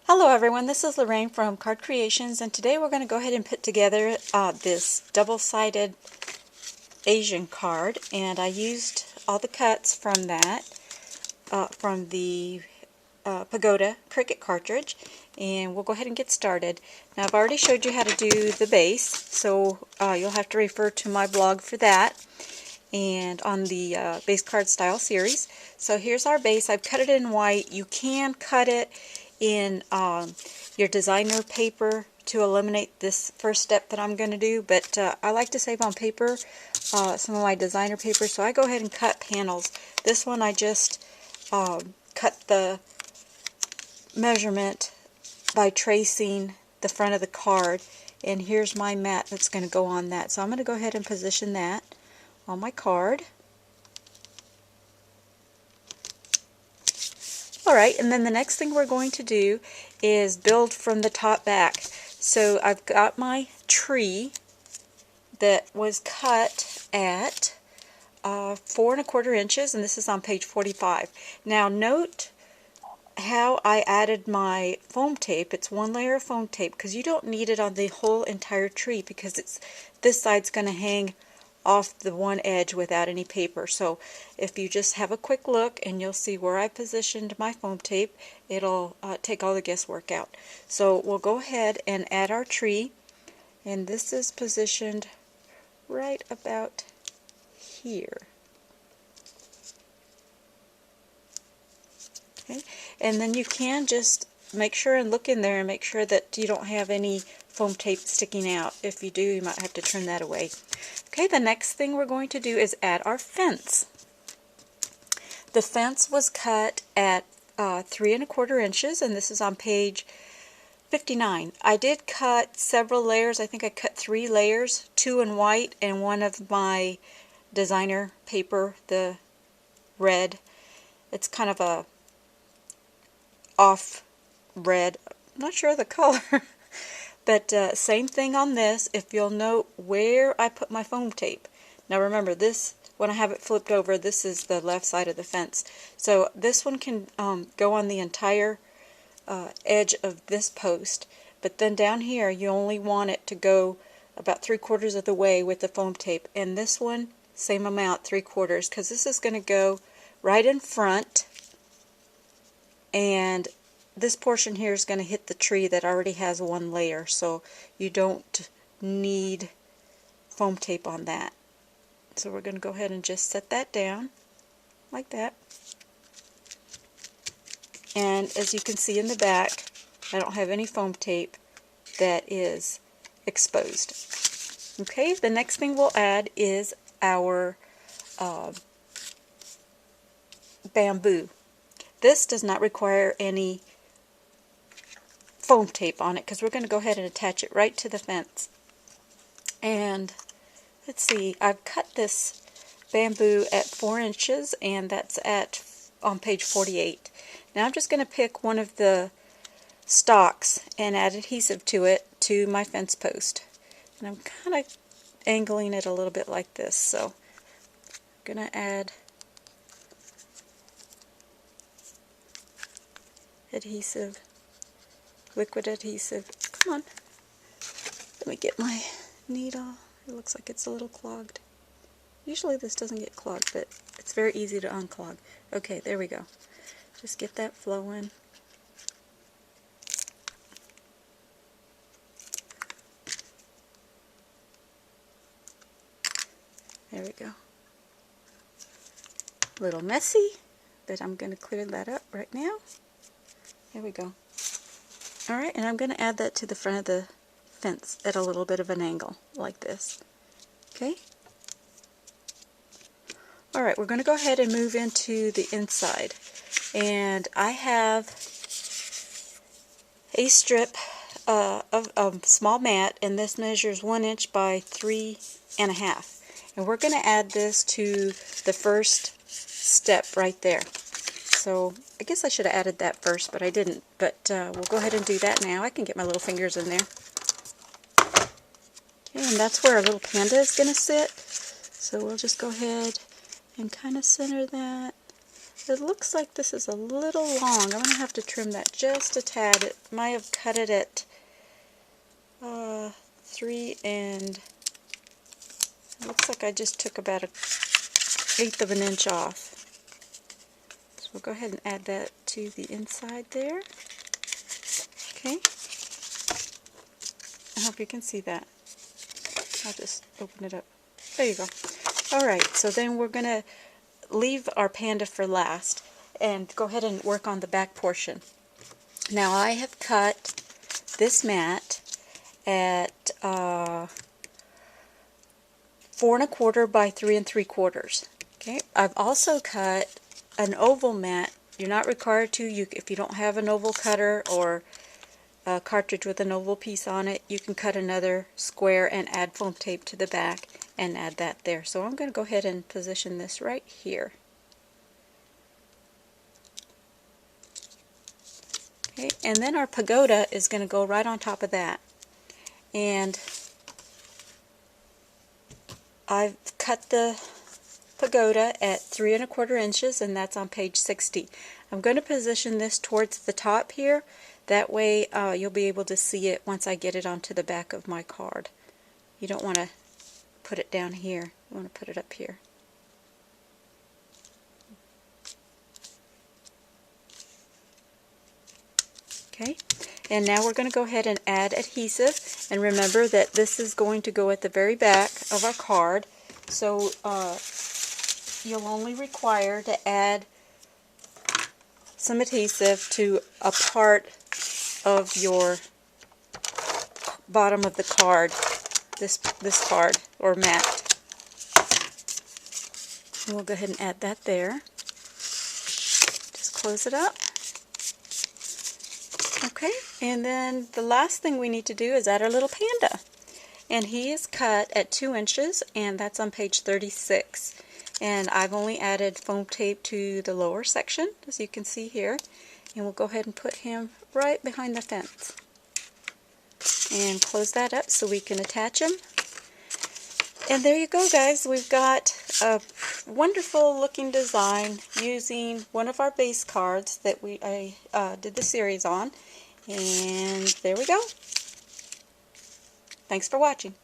Hello everyone, this is Lorraine from Card Creations, and today we're going to go ahead and put together this double-sided Asian card, and I used all the cuts from that, from the Pagoda Cricut Cartridge, and we'll go ahead and get started. Now I've already showed you how to do the base, so you'll have to refer to my blog for that, and on the base card style series. So here's our base. I've cut it in white. You can cut it in your designer paper to eliminate this first step that I'm going to do, but I like to save on paper some of my designer paper, so I go ahead and cut panels. This one I just cut the measurement by tracing the front of the card, and here's my mat that's going to go on that. So I'm going to go ahead and position that on my card. Alright, and then the next thing we're going to do is build from the top back. So I've got my tree that was cut at 4 1/4 inches, and this is on page 45. Now note how I added my foam tape. It's one layer of foam tape because you don't need it on the whole entire tree, because this side's going to hang off the one edge without any paper. So if you just have a quick look and you'll see where I positioned my foam tape, it'll take all the guesswork out. So we'll go ahead and add our tree, and this is positioned right about here. Okay, and then you can just make sure and look in there and make sure that you don't have any foam tape sticking out. If you do, you might have to trim that away. Okay, the next thing we're going to do is add our fence. The fence was cut at 3 1/4 inches, and this is on page 59. I did cut several layers. I think I cut 3 layers, 2 in white and 1 of my designer paper, the red. It's kind of a off red. I'm not sure of the color. But same thing on this, if you'll note where I put my foam tape. Now remember, this, when I have it flipped over, this is the left side of the fence. So this one can go on the entire edge of this post, but then down here you only want it to go about 3/4 of the way with the foam tape. And this one, same amount, 3/4, because this is going to go right in front, and this portion here is going to hit the tree that already has 1 layer, so you don't need foam tape on that. So we're going to go ahead and just set that down like that. And as you can see in the back, I don't have any foam tape that is exposed. Okay, the next thing we'll add is our bamboo. This does not require any foam tape on it because we're going to go ahead and attach it right to the fence. And let's see, I've cut this bamboo at 4 inches, and that's on page 48. Now I'm just going to pick one of the stalks and add adhesive to it to my fence post. And I'm kind of angling it a little bit like this, so I'm going to add adhesive, liquid adhesive. Come on. Let me get my needle. It looks like it's a little clogged. Usually this doesn't get clogged, but it's very easy to unclog. Okay, there we go. Just get that flowing. There we go. A little messy, but I'm going to clear that up right now. There we go. Alright, and I'm going to add that to the front of the fence at a little bit of an angle, like this. Okay? Alright, we're going to go ahead and move into the inside. And I have a strip of a small mat, and this measures 1 inch by 3 1/2. And we're going to add this to the first step right there. So I guess I should have added that first, but I didn't. But we'll go ahead and do that now. I can get my little fingers in there. Okay, and that's where our little panda is going to sit. So we'll just go ahead and kind of center that It looks like this is a little long. I'm going to have to trim that just a tad. It might have cut it at 3 and it looks like I just took about an 1/8 of an inch off. So we'll go ahead and add that to the inside there. Okay. I hope you can see that. I'll just open it up. There you go. Alright, so then we're going to leave our panda for last and go ahead and work on the back portion. Now I have cut this mat at 4 1/4 by 3 3/4. Okay, I've also cut an oval mat. You're not required to. If you don't have an oval cutter or a cartridge with an oval piece on it, you can cut another square and add foam tape to the back and add that there. So I'm going to go ahead and position this right here. Okay, and then our pagoda is going to go right on top of that. And I've cut the pagoda at 3 1/4 inches, and that's on page 60. I'm going to position this towards the top here. That way you'll be able to see it once I get it onto the back of my card. You don't want to put it down here. You want to put it up here. Okay, and now we're going to go ahead and add adhesive, and remember that this is going to go at the very back of our card, so you'll only require to add some adhesive to a part of your bottom of the card, this card or mat. And we'll go ahead and add that there. Just close it up. Okay, and then the last thing we need to do is add our little panda. And he is cut at 2 inches, and that's on page 36. And I've only added foam tape to the lower section, as you can see here. And we'll go ahead and put him right behind the fence. And close that up so we can attach him. And there you go, guys. We've got a wonderful looking design using one of our base cards that I did the series on. And there we go. Thanks for watching.